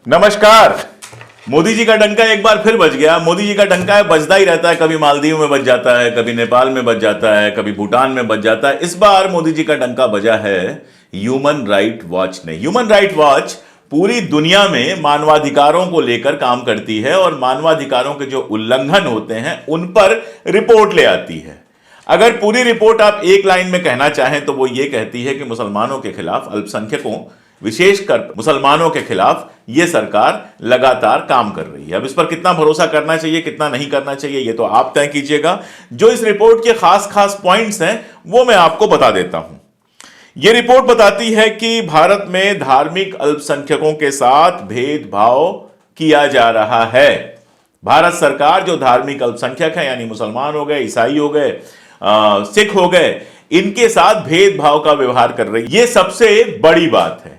नमस्कार। मोदी जी का डंका एक बार फिर बज गया। मोदी जी का डंका है, बजता ही रहता है। कभी मालदीव में बज जाता है, कभी नेपाल में बज जाता है, कभी भूटान में बज जाता है। इस बार मोदी जी का डंका बजा है ह्यूमन राइट वॉच ने। ह्यूमन राइट वॉच पूरी दुनिया में मानवाधिकारों को लेकर काम करती है और मानवाधिकारों के जो उल्लंघन होते हैं उन पर रिपोर्ट ले आती है। अगर पूरी रिपोर्ट आप एक लाइन में कहना चाहें तो वो ये कहती है कि मुसलमानों के खिलाफ, अल्पसंख्यकों विशेषकर मुसलमानों के खिलाफ यह सरकार लगातार काम कर रही है। अब इस पर कितना भरोसा करना चाहिए, कितना नहीं करना चाहिए, यह तो आप तय कीजिएगा। जो इस रिपोर्ट के खास खास पॉइंट्स हैं वो मैं आपको बता देता हूं। यह रिपोर्ट बताती है कि भारत में धार्मिक अल्पसंख्यकों के साथ भेदभाव किया जा रहा है। भारत सरकार जो धार्मिक अल्पसंख्यक है, यानी मुसलमान हो गए, ईसाई हो गए, सिख हो गए, इनके साथ भेदभाव का व्यवहार कर रही है। यह सबसे बड़ी बात है।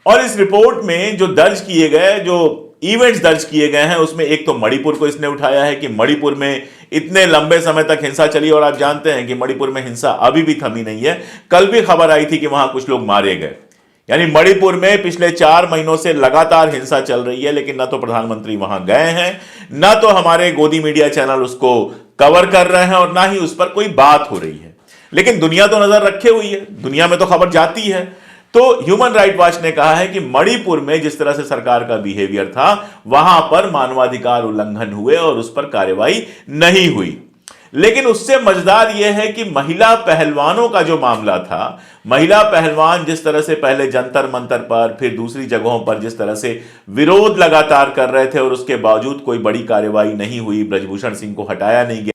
और इस रिपोर्ट में जो दर्ज किए गए, जो इवेंट्स दर्ज किए गए हैं, उसमें एक तो मणिपुर को इसने उठाया है कि मणिपुर में इतने लंबे समय तक हिंसा चली और आप जानते हैं कि मणिपुर में हिंसा अभी भी थमी नहीं है। कल भी खबर आई थी कि वहां कुछ लोग मारे गए। यानी मणिपुर में पिछले 4 महीनों से लगातार हिंसा चल रही है, लेकिन ना तो प्रधानमंत्री वहां गए हैं, ना तो हमारे गोदी मीडिया चैनल उसको कवर कर रहे हैं और ना ही उस पर कोई बात हो रही है। लेकिन दुनिया तो नजर रखे हुई है, दुनिया में तो खबर जाती है। तो ह्यूमन राइट वॉच ने कहा है कि मणिपुर में जिस तरह से सरकार का बिहेवियर था, वहां पर मानवाधिकार उल्लंघन हुए और उस पर कार्रवाई नहीं हुई। लेकिन उससे मजेदार यह है कि महिला पहलवानों का जो मामला था, महिला पहलवान जिस तरह से पहले जंतर मंतर पर, फिर दूसरी जगहों पर जिस तरह से विरोध लगातार कर रहे थे और उसके बावजूद कोई बड़ी कार्रवाई नहीं हुई, ब्रजभूषण सिंह को हटाया नहीं गया,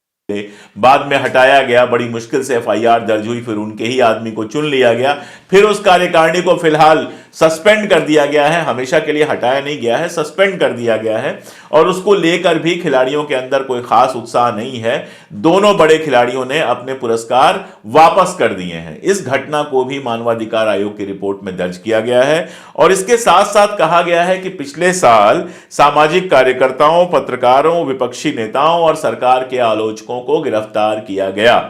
बाद में हटाया गया, बड़ी मुश्किल से एफआईआर दर्ज हुई, फिर उनके ही आदमी को चुन लिया गया, फिर उस कार्यकारिणी को फिलहाल सस्पेंड कर दिया गया है, हमेशा के लिए हटाया नहीं गया है, सस्पेंड कर दिया गया है। और उसको लेकर भी खिलाड़ियों के अंदर कोई खास उत्साह नहीं है। दोनों बड़े खिलाड़ियों ने अपने पुरस्कार वापस कर दिए हैं। इस घटना को भी मानवाधिकार आयोग की रिपोर्ट में दर्ज किया गया है और इसके साथ साथ कहा गया है कि पिछले साल सामाजिक कार्यकर्ताओं, पत्रकारों, विपक्षी नेताओं और सरकार के आलोचकों को गिरफ्तार किया गया।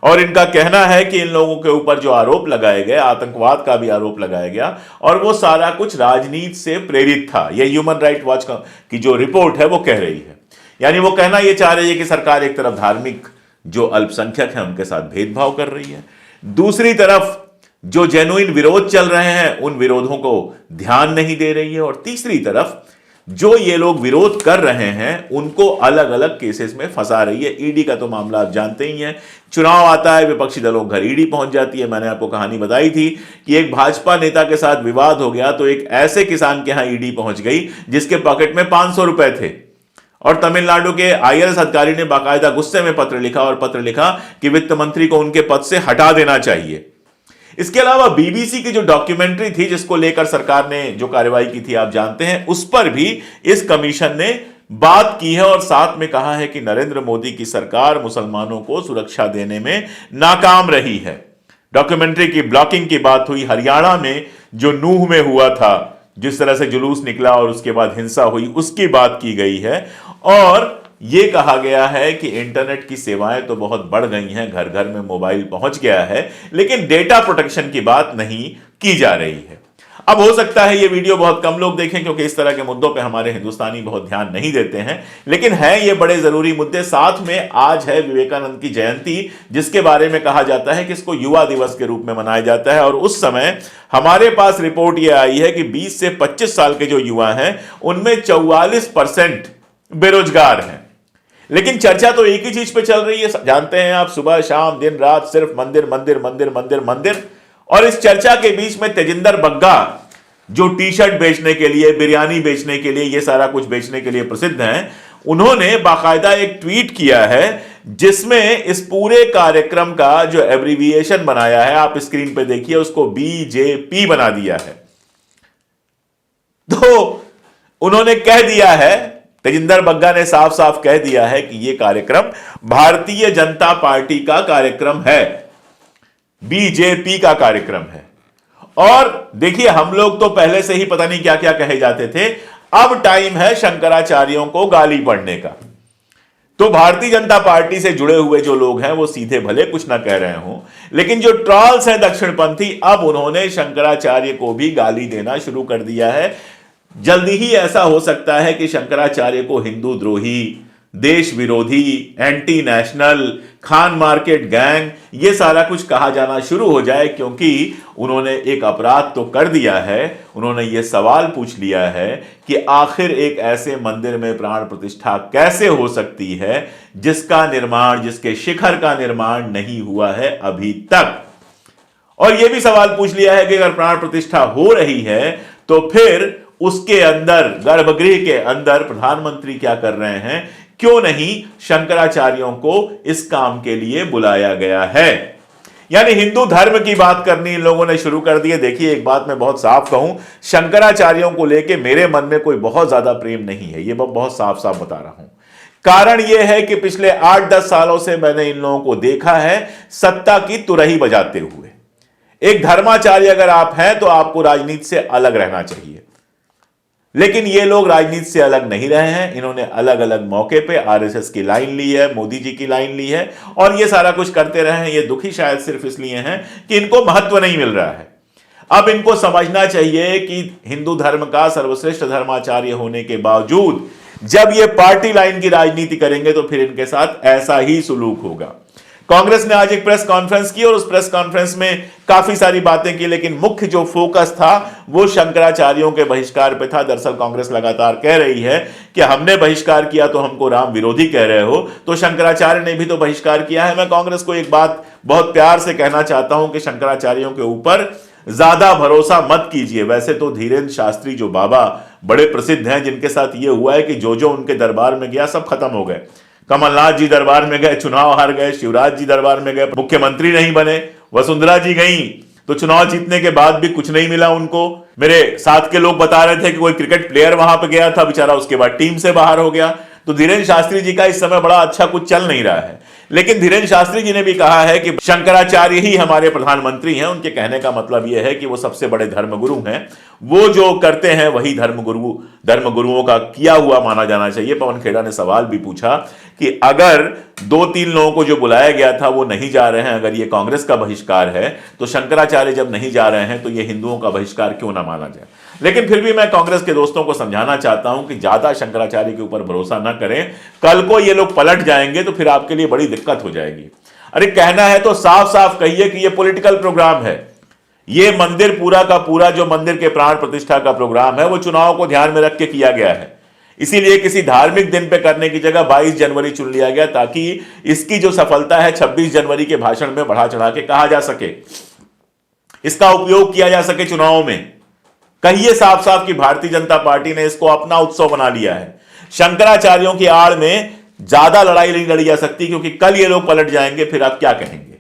और इनका कहना है कि इन लोगों के ऊपर जो आरोप लगाए गए, आतंकवाद का भी आरोप लगाया गया और वो सारा कुछ राजनीति से प्रेरित था। यह ह्यूमन राइट वॉच की जो रिपोर्ट है वो कह रही है। यानी वो कहना यह चाह रही है कि सरकार एक तरफ धार्मिक जो अल्पसंख्यक हैं उनके साथ भेदभाव कर रही है, दूसरी तरफ जो जेन्युइन विरोध चल रहे हैं उन विरोधों को ध्यान नहीं दे रही है, और तीसरी तरफ जो ये लोग विरोध कर रहे हैं उनको अलग अलग केसेस में फंसा रही है। ईडी का तो मामला आप जानते ही हैं। चुनाव आता है, विपक्षी दलों घर ईडी पहुंच जाती है। मैंने आपको कहानी बताई थी कि एक भाजपा नेता के साथ विवाद हो गया तो एक ऐसे किसान के यहां ईडी पहुंच गई जिसके पॉकेट में 500 रुपए थे, और तमिलनाडु के आईएएस अधिकारी ने बाकायदा गुस्से में पत्र लिखा और पत्र लिखा कि वित्त मंत्री को उनके पद से हटा देना चाहिए। इसके अलावा बीबीसी की जो डॉक्यूमेंट्री थी जिसको लेकर सरकार ने जो कार्रवाई की थी आप जानते हैं, उस पर भी इस कमीशन ने बात की है और साथ में कहा है कि नरेंद्र मोदी की सरकार मुसलमानों को सुरक्षा देने में नाकाम रही है। डॉक्यूमेंट्री की ब्लॉकिंग की बात हुई, हरियाणा में जो नूह में हुआ था, जिस तरह से जुलूस निकला और उसके बाद हिंसा हुई, उसकी बात की गई है। और यह कहा गया है कि इंटरनेट की सेवाएं तो बहुत बढ़ गई हैं, घर घर में मोबाइल पहुंच गया है, लेकिन डेटा प्रोटेक्शन की बात नहीं की जा रही है। अब हो सकता है यह वीडियो बहुत कम लोग देखें क्योंकि इस तरह के मुद्दों पे हमारे हिंदुस्तानी बहुत ध्यान नहीं देते हैं, लेकिन है ये बड़े जरूरी मुद्दे। साथ में आज है विवेकानंद की जयंती, जिसके बारे में कहा जाता है कि इसको युवा दिवस के रूप में मनाया जाता है। और उस समय हमारे पास रिपोर्ट यह आई है कि 20 से 25 साल के जो युवा हैं उनमें 44% बेरोजगार हैं। लेकिन चर्चा तो एक ही चीज पे चल रही है, जानते हैं आप, सुबह शाम दिन रात सिर्फ मंदिर मंदिर मंदिर मंदिर मंदिर। और इस चर्चा के बीच में तेजिंदर बग्गा जो टी शर्ट बेचने के लिए, बिरयानी बेचने के लिए, ये सारा कुछ बेचने के लिए प्रसिद्ध हैं, उन्होंने बाकायदा एक ट्वीट किया है जिसमें इस पूरे कार्यक्रम का जो एब्रिविएशन बनाया है, आप स्क्रीन पे देखिए, उसको बीजेपी बना दिया है। तो उन्होंने कह दिया है, तेजिंदर बग्गा ने साफ साफ कह दिया है कि यह कार्यक्रम भारतीय जनता पार्टी का कार्यक्रम है, बीजेपी का कार्यक्रम है। और देखिए, हम लोग तो पहले से ही पता नहीं क्या क्या कहे जाते थे, अब टाइम है शंकराचार्यों को गाली पढ़ने का। तो भारतीय जनता पार्टी से जुड़े हुए जो लोग हैं वो सीधे भले कुछ ना कह रहे हों, लेकिन जो ट्रॉल्स हैं दक्षिणपंथी, अब उन्होंने शंकराचार्य को भी गाली देना शुरू कर दिया है। जल्दी ही ऐसा हो सकता है कि शंकराचार्य को हिंदू द्रोही, देश विरोधी, anti national, Khan market gang, ये सारा कुछ कहा जाना शुरू हो जाए, क्योंकि उन्होंने एक अपराध तो कर दिया है। उन्होंने ये सवाल पूछ लिया है कि आखिर एक ऐसे मंदिर में प्राण प्रतिष्ठा कैसे हो सकती है जिसका निर्माण, जिसके शिखर का निर्माण नहीं हुआ है अभी तक। और यह भी सवाल पूछ लिया है कि अगर प्राण प्रतिष्ठा हो रही है तो फिर उसके अंदर, गर्भगृह के अंदर प्रधानमंत्री क्या कर रहे हैं? क्यों नहीं शंकराचार्यों को इस काम के लिए बुलाया गया है? यानी हिंदू धर्म की बात करनी इन लोगों ने शुरू कर दी है। देखिए, एक बात मैं बहुत साफ कहूं, शंकराचार्यों को लेके मेरे मन में कोई बहुत ज्यादा प्रेम नहीं है, यह मैं बहुत साफ साफ बता रहा हूं। कारण यह है कि पिछले 8-10 सालों से मैंने इन लोगों को देखा है सत्ता की तुरही बजाते हुए। एक धर्माचार्य अगर आप हैं तो आपको राजनीति से अलग रहना चाहिए, लेकिन ये लोग राजनीति से अलग नहीं रहे हैं। इन्होंने अलग अलग मौके पे आरएसएस की लाइन ली है, मोदी जी की लाइन ली है, और ये सारा कुछ करते रहे हैं। ये दुखी शायद सिर्फ इसलिए हैं कि इनको महत्व नहीं मिल रहा है। अब इनको समझना चाहिए कि हिंदू धर्म का सर्वश्रेष्ठ धर्माचार्य होने के बावजूद जब ये पार्टी लाइन की राजनीति करेंगे तो फिर इनके साथ ऐसा ही सुलूक होगा। कांग्रेस ने आज एक प्रेस कॉन्फ्रेंस की और उस प्रेस कॉन्फ्रेंस में काफी सारी बातें की, लेकिन मुख्य जो फोकस था वो शंकराचार्यों के बहिष्कार पे था। दरअसल कांग्रेस लगातार कह रही है कि हमने बहिष्कार किया तो हमको राम विरोधी कह रहे हो, तो शंकराचार्य ने भी तो बहिष्कार किया है। मैं कांग्रेस को एक बात बहुत प्यार से कहना चाहता हूं कि शंकराचार्यों के ऊपर ज्यादा भरोसा मत कीजिए। वैसे तो धीरेन्द्र शास्त्री जो बाबा बड़े प्रसिद्ध हैं, जिनके साथ ये हुआ है कि जो उनके दरबार में गया सब खत्म हो गए। कमलनाथ जी दरबार में गए, चुनाव हार गए। शिवराज जी दरबार में गए, मुख्यमंत्री नहीं बने। वसुंधरा जी गई तो चुनाव जीतने के बाद भी कुछ नहीं मिला उनको। मेरे साथ के लोग बता रहे थे कि कोई क्रिकेट प्लेयर वहां पे गया था, बेचारा उसके बाद टीम से बाहर हो गया। तो धीरेन्द्र शास्त्री जी का इस समय बड़ा अच्छा कुछ चल नहीं रहा है। लेकिन धीरेन्द्र शास्त्री जी ने भी कहा है कि शंकराचार्य ही हमारे प्रधानमंत्री हैं। उनके कहने का मतलब यह है कि वो सबसे बड़े धर्मगुरु हैं, वो जो करते हैं वही धर्मगुरुओं का किया हुआ माना जाना चाहिए। पवन खेड़ा ने सवाल भी पूछा कि अगर 2-3 लोगों को जो बुलाया गया था वो नहीं जा रहे हैं, अगर ये कांग्रेस का बहिष्कार है तो शंकराचार्य जब नहीं जा रहे हैं तो ये हिंदुओं का बहिष्कार क्यों ना माना जाए। लेकिन फिर भी मैं कांग्रेस के दोस्तों को समझाना चाहता हूं कि ज्यादा शंकराचार्य के ऊपर भरोसा ना करें। कल को ये लोग पलट जाएंगे तो फिर आपके लिए बड़ी दिक्कत हो जाएगी। अरे कहना है तो साफ साफ कहिए कि ये पॉलिटिकल प्रोग्राम है। ये मंदिर पूरा का पूरा जो मंदिर के प्राण प्रतिष्ठा का प्रोग्राम है वो चुनाव को ध्यान में रख के किया गया है। इसीलिए किसी धार्मिक दिन पे करने की जगह 22 जनवरी चुन लिया गया, ताकि इसकी जो सफलता है 26 जनवरी के भाषण में बढ़ा चढ़ा के कहा जा सके, इसका उपयोग किया जा सके चुनाव में। कहिए साफ साफ कि भारतीय जनता पार्टी ने इसको अपना उत्सव बना लिया है। शंकराचार्यों की आड़ में ज्यादा लड़ाई नहीं लड़ी जा सकती, क्योंकि कल ये लोग पलट जाएंगे, फिर आप क्या कहेंगे।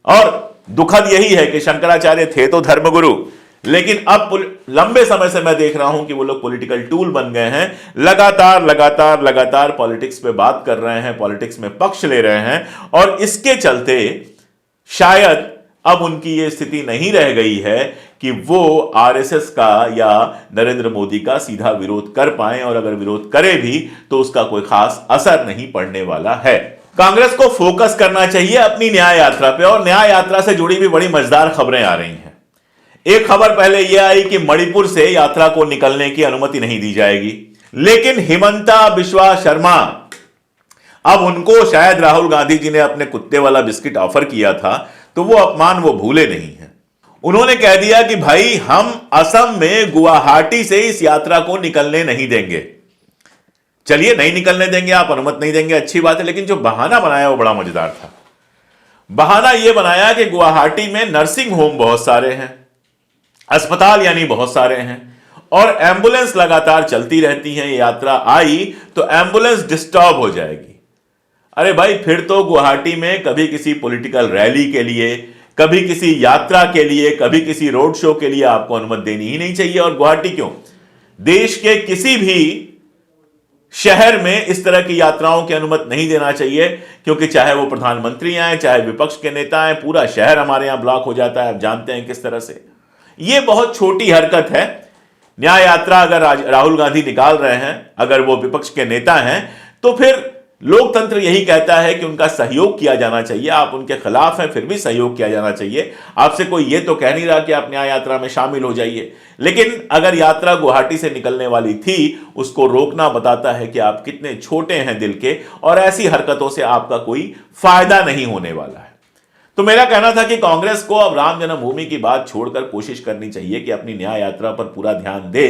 और दुखद यही है कि शंकराचार्य थे तो धर्मगुरु, लेकिन अब लंबे समय से मैं देख रहा हूं कि वो लोग पॉलिटिकल टूल बन गए हैं। लगातार पॉलिटिक्स पे बात कर रहे हैं, पॉलिटिक्स में पक्ष ले रहे हैं, और इसके चलते शायद अब उनकी ये स्थिति नहीं रह गई है कि वो आरएसएस का या नरेंद्र मोदी का सीधा विरोध कर पाए, और अगर विरोध करे भी तो उसका कोई खास असर नहीं पड़ने वाला है। कांग्रेस को फोकस करना चाहिए अपनी न्याय यात्रा पे, और न्याय यात्रा से जुड़ी भी बड़ी मजेदार खबरें आ रही हैं। एक खबर पहले यह आई कि मणिपुर से यात्रा को निकलने की अनुमति नहीं दी जाएगी, लेकिन हिमंता बिश्वा शर्मा, अब उनको शायद राहुल गांधी जी ने अपने कुत्ते वाला बिस्किट ऑफर किया था, तो वो अपमान वो भूले नहीं है। उन्होंने कह दिया कि भाई हम असम में गुवाहाटी से इस यात्रा को निकलने नहीं देंगे। चलिए, नहीं निकलने देंगे, आप अनुमति नहीं देंगे, अच्छी बात है, लेकिन जो बहाना बनाया वो बड़ा मजेदार था। बहाना यह बनाया कि गुवाहाटी में नर्सिंग होम बहुत सारे हैं, अस्पताल यानी बहुत सारे हैं, और एम्बुलेंस लगातार चलती रहती हैं। यात्रा आई तो एम्बुलेंस डिस्टर्ब हो जाएगी। अरे भाई, फिर तो गुवाहाटी में कभी किसी पॉलिटिकल रैली के लिए, कभी किसी यात्रा के लिए, कभी किसी रोड शो के लिए आपको अनुमति देनी ही नहीं चाहिए। और गुवाहाटी क्यों, देश के किसी भी शहर में इस तरह की यात्राओं की अनुमति नहीं देना चाहिए, क्योंकि चाहे वो प्रधानमंत्री आए, चाहे विपक्ष के नेता आए, पूरा शहर हमारे यहां ब्लॉक हो जाता है। आप जानते हैं किस तरह से। यह बहुत छोटी हरकत है। न्याय यात्रा अगर राहुल गांधी निकाल रहे हैं, अगर वो विपक्ष के नेता हैं, तो फिर लोकतंत्र यही कहता है कि उनका सहयोग किया जाना चाहिए। आप उनके खिलाफ हैं फिर भी सहयोग किया जाना चाहिए। आपसे कोई यह तो कह नहीं रहा कि आप न्याय यात्रा में शामिल हो जाइए, लेकिन अगर यात्रा गुवाहाटी से निकलने वाली थी, उसको रोकना बताता है कि आप कितने छोटे हैं दिल के और ऐसी हरकतों से आपका कोई फायदा नहीं होने वाला है। तो मेरा कहना था कि कांग्रेस को अब राम जन्मभूमि की बात छोड़कर कोशिश करनी चाहिए कि अपनी न्याय यात्रा पर पूरा ध्यान दे।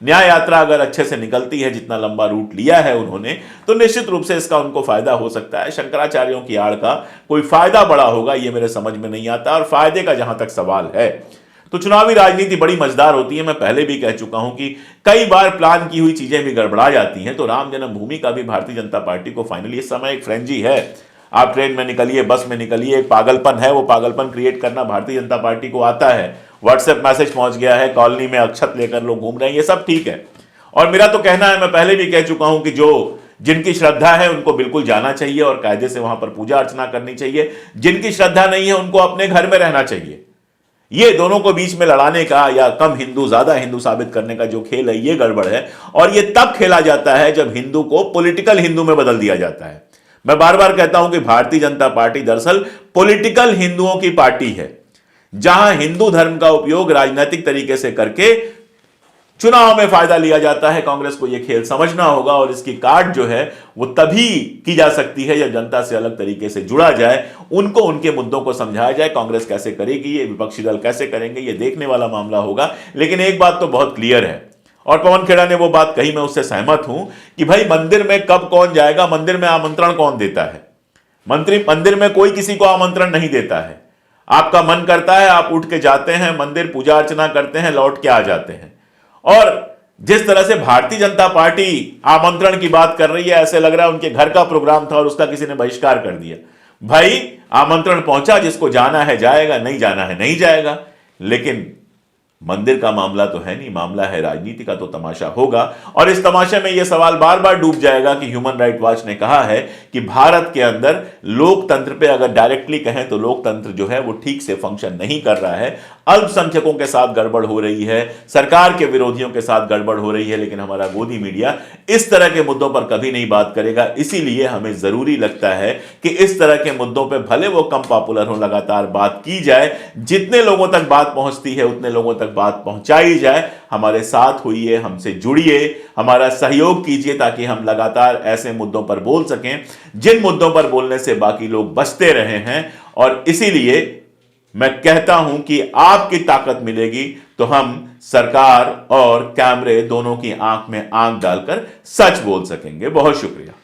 न्याय यात्रा अगर अच्छे से निकलती है, जितना लंबा रूट लिया है उन्होंने, तो निश्चित रूप से इसका उनको फायदा हो सकता है। शंकराचार्यों की आड़ का कोई फायदा बड़ा होगा ये मेरे समझ में नहीं आता। और फायदे का जहां तक सवाल है, तो चुनावी राजनीति बड़ी मजेदार होती है। मैं पहले भी कह चुका हूं कि कई बार प्लान की हुई चीजें भी गड़बड़ा जाती हैं। तो राम जन्मभूमि का भी भारतीय जनता पार्टी को फाइनली इस समय एक फ्रेंजी है। आप ट्रेन में निकलिए, बस में निकलिए, एक पागलपन है, वो पागलपन क्रिएट करना भारतीय जनता पार्टी को आता है। व्हाट्सएप मैसेज पहुंच गया है, कॉलोनी में अक्षत लेकर लोग घूम रहे हैं, ये सब ठीक है। और मेरा तो कहना है, मैं पहले भी कह चुका हूं कि जिनकी श्रद्धा है उनको बिल्कुल जाना चाहिए और कायदे से वहां पर पूजा अर्चना करनी चाहिए। जिनकी श्रद्धा नहीं है उनको अपने घर में रहना चाहिए। ये दोनों को बीच में लड़ाने का या कम हिंदू ज्यादा हिंदू साबित करने का जो खेल है, ये गड़बड़ है। और ये तब खेला जाता है जब हिंदू को पॉलिटिकल हिंदू में बदल दिया जाता है। मैं बार बार कहता हूं कि भारतीय जनता पार्टी दरअसल पॉलिटिकल हिंदुओं की पार्टी है, जहां हिंदू धर्म का उपयोग राजनीतिक तरीके से करके चुनाव में फायदा लिया जाता है। कांग्रेस को यह खेल समझना होगा और इसकी काट जो है वो तभी की जा सकती है जब जनता से अलग तरीके से जुड़ा जाए, उनको उनके मुद्दों को समझाया जाए। कांग्रेस कैसे करेगी, ये विपक्षी दल कैसे करेंगे, ये देखने वाला मामला होगा। लेकिन एक बात तो बहुत क्लियर है, और पवन खेड़ा ने वो बात कही, मैं उससे सहमत हूं कि भाई मंदिर में कब कौन जाएगा, मंदिर में आमंत्रण कौन देता है? मंदिर में कोई किसी को आमंत्रण नहीं देता है। आपका मन करता है, आप उठ के जाते हैं मंदिर, पूजा अर्चना करते हैं, लौट के आ जाते हैं। और जिस तरह से भारतीय जनता पार्टी आमंत्रण की बात कर रही है, ऐसे लग रहा है उनके घर का प्रोग्राम था और उसका किसी ने बहिष्कार कर दिया। भाई आमंत्रण पहुंचा, जिसको जाना है जाएगा, नहीं जाना है नहीं जाएगा। लेकिन मंदिर का मामला तो है नहीं, मामला है राजनीति का, तो तमाशा होगा। और इस तमाशे में यह सवाल बार बार डूब जाएगा कि ह्यूमन राइट वॉच ने कहा है कि भारत के अंदर लोकतंत्र पे अगर डायरेक्टली कहें तो लोकतंत्र जो है वो ठीक से फंक्शन नहीं कर रहा है। अल्पसंख्यकों के साथ गड़बड़ हो रही है, सरकार के विरोधियों के साथ गड़बड़ हो रही है। लेकिन हमारा गोदी मीडिया इस तरह के मुद्दों पर कभी नहीं बात करेगा। इसीलिए हमें जरूरी लगता है कि इस तरह के मुद्दों पर भले वो कम पॉपुलर हो, लगातार बात की जाए। जितने लोगों तक बात पहुंचती है उतने लोगों तक बात पहुंचाई जाए। हमारे साथ होइए, हमसे जुड़िए, हमारा सहयोग कीजिए ताकि हम लगातार ऐसे मुद्दों पर बोल सकें जिन मुद्दों पर बोलने से बाकी लोग बचते रहे हैं। और इसीलिए मैं कहता हूं कि आपकी ताकत मिलेगी तो हम सरकार और कैमरे दोनों की आंख में आंख डालकर सच बोल सकेंगे। बहुत शुक्रिया।